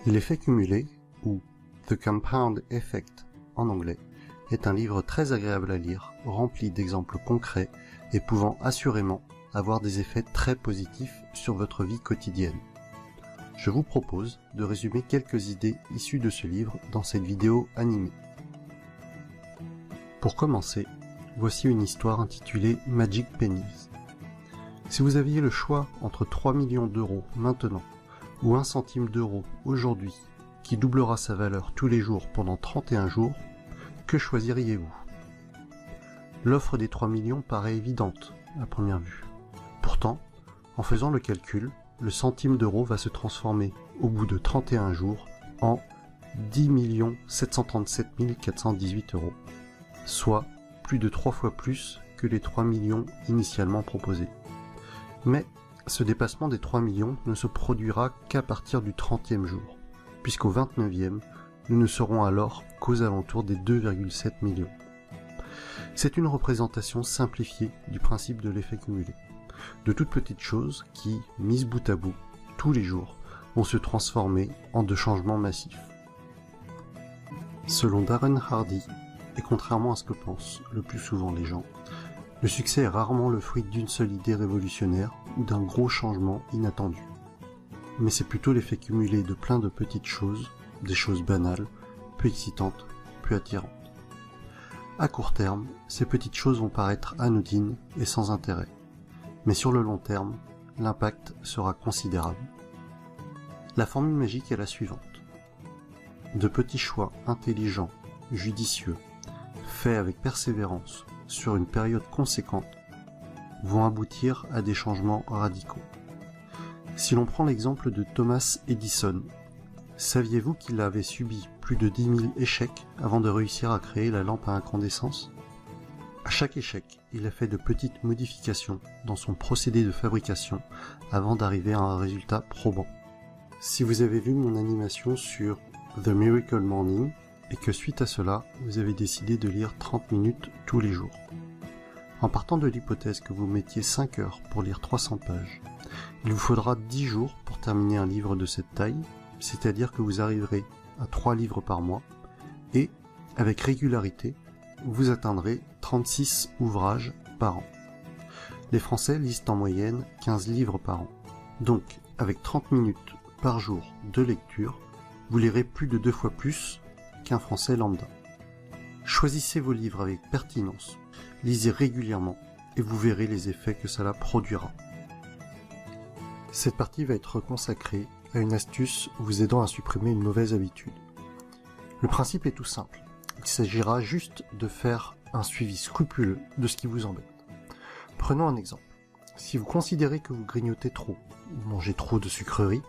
L'effet cumulé, ou The Compound Effect en anglais, est un livre très agréable à lire, rempli d'exemples concrets et pouvant assurément avoir des effets très positifs sur votre vie quotidienne. Je vous propose de résumer quelques idées issues de ce livre dans cette vidéo animée. Pour commencer, voici une histoire intitulée Magic Pennies. Si vous aviez le choix entre 3 millions d'euros maintenant ou 1 centime d'euro aujourd'hui, qui doublera sa valeur tous les jours pendant 31 jours, que choisiriez-vous? L'offre des 3 millions paraît évidente à première vue. Pourtant, en faisant le calcul, le centime d'euro va se transformer au bout de 31 jours en 10 737 418 euros, soit plus de 3 fois plus que les 3 millions initialement proposés. Mais ce dépassement des 3 millions ne se produira qu'à partir du 30e jour, puisqu'au 29e, nous ne serons alors qu'aux alentours des 2,7 millions. C'est une représentation simplifiée du principe de l'effet cumulé, de toutes petites choses qui, mises bout à bout, tous les jours, vont se transformer en de changements massifs. Selon Darren Hardy, et contrairement à ce que pensent le plus souvent les gens, le succès est rarement le fruit d'une seule idée révolutionnaire ou d'un gros changement inattendu. Mais c'est plutôt l'effet cumulé de plein de petites choses, des choses banales, peu excitantes, peu attirantes. À court terme, ces petites choses vont paraître anodines et sans intérêt. Mais sur le long terme, l'impact sera considérable. La formule magique est la suivante. De petits choix intelligents, judicieux, faits avec persévérance, sur une période conséquente, vont aboutir à des changements radicaux. Si l'on prend l'exemple de Thomas Edison, saviez-vous qu'il avait subi plus de 10 000 échecs avant de réussir à créer la lampe à incandescence? À chaque échec, il a fait de petites modifications dans son procédé de fabrication avant d'arriver à un résultat probant. Si vous avez vu mon animation sur The Miracle Morning, et que suite à cela, vous avez décidé de lire 30 minutes tous les jours. En partant de l'hypothèse que vous mettiez 5 heures pour lire 300 pages, il vous faudra 10 jours pour terminer un livre de cette taille, c'est-à-dire que vous arriverez à 3 livres par mois, et, avec régularité, vous atteindrez 36 ouvrages par an. Les Français lisent en moyenne 15 livres par an. Donc, avec 30 minutes par jour de lecture, vous lirez plus de 2 fois plus qu'un Français lambda. Choisissez vos livres avec pertinence, lisez régulièrement et vous verrez les effets que cela produira. Cette partie va être consacrée à une astuce vous aidant à supprimer une mauvaise habitude. Le principe est tout simple. Il s'agira juste de faire un suivi scrupuleux de ce qui vous embête. Prenons un exemple. Si vous considérez que vous grignotez trop ou mangez trop de sucreries,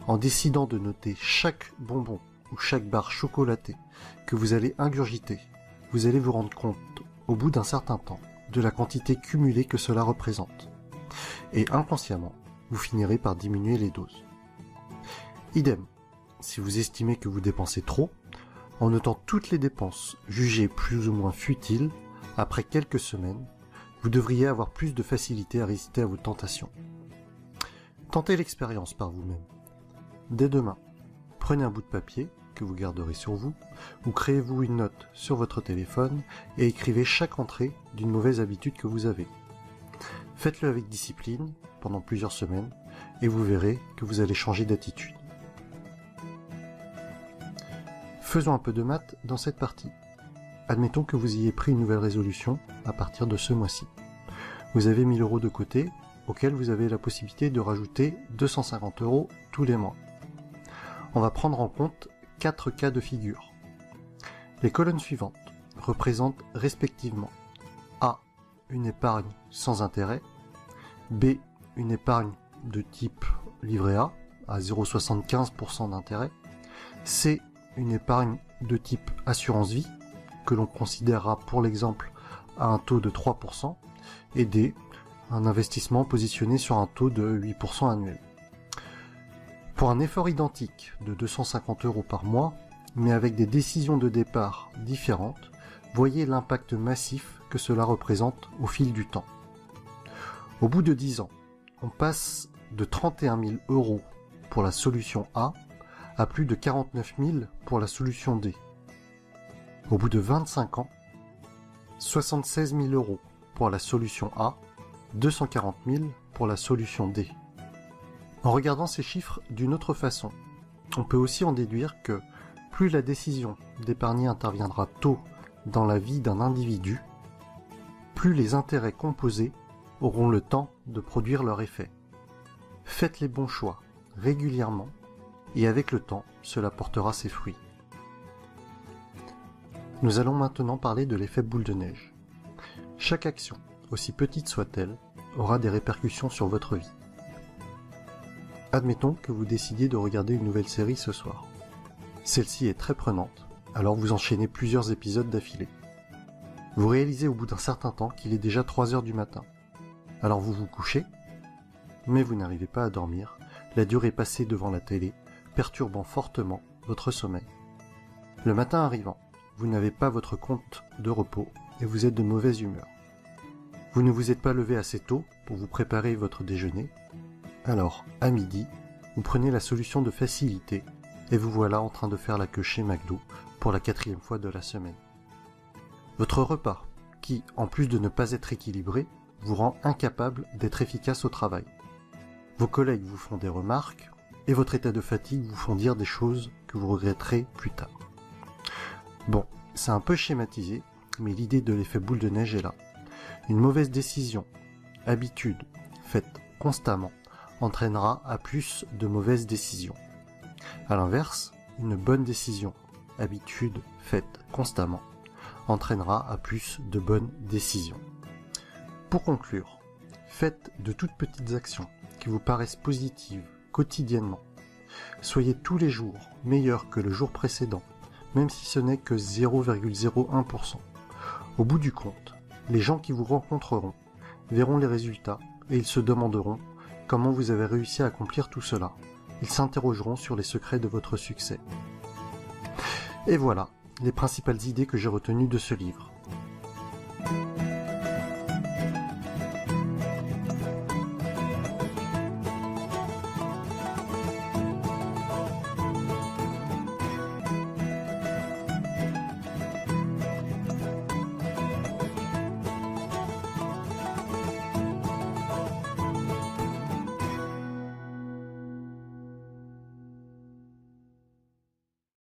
en décidant de noter chaque bonbon ou chaque barre chocolatée que vous allez ingurgiter, vous allez vous rendre compte, au bout d'un certain temps, de la quantité cumulée que cela représente. Et inconsciemment, vous finirez par diminuer les doses. Idem, si vous estimez que vous dépensez trop, en notant toutes les dépenses jugées plus ou moins futiles, après quelques semaines, vous devriez avoir plus de facilité à résister à vos tentations. Tentez l'expérience par vous-même. Dès demain, prenez un bout de papier que vous garderez sur vous, ou créez-vous une note sur votre téléphone et écrivez chaque entrée d'une mauvaise habitude que vous avez. Faites-le avec discipline pendant plusieurs semaines et vous verrez que vous allez changer d'attitude. Faisons un peu de maths dans cette partie. Admettons que vous ayez pris une nouvelle résolution à partir de ce mois-ci. Vous avez 1000 euros de côté, auquel vous avez la possibilité de rajouter 250 euros tous les mois. On va prendre en compte 4 cas de figure. Les colonnes suivantes représentent respectivement A. Une épargne sans intérêt, B. Une épargne de type livret A à 0,75% d'intérêt, C. Une épargne de type assurance vie, que l'on considérera pour l'exemple à un taux de 3%, et D. Un investissement positionné sur un taux de 8% annuel. Pour un effort identique de 250 euros par mois, mais avec des décisions de départ différentes, voyez l'impact massif que cela représente au fil du temps. Au bout de 10 ans, on passe de 31 000 euros pour la solution A à plus de 49 000 pour la solution D. Au bout de 25 ans, 76 000 € pour la solution A, 240 000 pour la solution D. En regardant ces chiffres d'une autre façon, on peut aussi en déduire que plus la décision d'épargner interviendra tôt dans la vie d'un individu, plus les intérêts composés auront le temps de produire leur effet. Faites les bons choix régulièrement et avec le temps, cela portera ses fruits. Nous allons maintenant parler de l'effet boule de neige. Chaque action, aussi petite soit-elle, aura des répercussions sur votre vie. Admettons que vous décidiez de regarder une nouvelle série ce soir. Celle-ci est très prenante, alors vous enchaînez plusieurs épisodes d'affilée. Vous réalisez au bout d'un certain temps qu'il est déjà 3 heures du matin. Alors vous vous couchez, mais vous n'arrivez pas à dormir, la durée passée devant la télé, perturbant fortement votre sommeil. Le matin arrivant, vous n'avez pas votre compte de repos et vous êtes de mauvaise humeur. Vous ne vous êtes pas levé assez tôt pour vous préparer votre déjeuner. Alors, à midi, vous prenez la solution de facilité et vous voilà en train de faire la queue chez McDo pour la 4e fois de la semaine. Votre repas, qui, en plus de ne pas être équilibré, vous rend incapable d'être efficace au travail. Vos collègues vous font des remarques et votre état de fatigue vous font dire des choses que vous regretterez plus tard. Bon, c'est un peu schématisé, mais l'idée de l'effet boule de neige est là. Une mauvaise décision, habitude, faite constamment, entraînera à plus de mauvaises décisions. A l'inverse, une bonne décision, habitude, faite constamment, entraînera à plus de bonnes décisions. Pour conclure, faites de toutes petites actions qui vous paraissent positives quotidiennement. Soyez tous les jours meilleurs que le jour précédent, même si ce n'est que 0,01%. Au bout du compte, les gens qui vous rencontreront verront les résultats et ils se demanderont comment vous avez réussi à accomplir tout cela. Ils s'interrogeront sur les secrets de votre succès. Et voilà les principales idées que j'ai retenues de ce livre.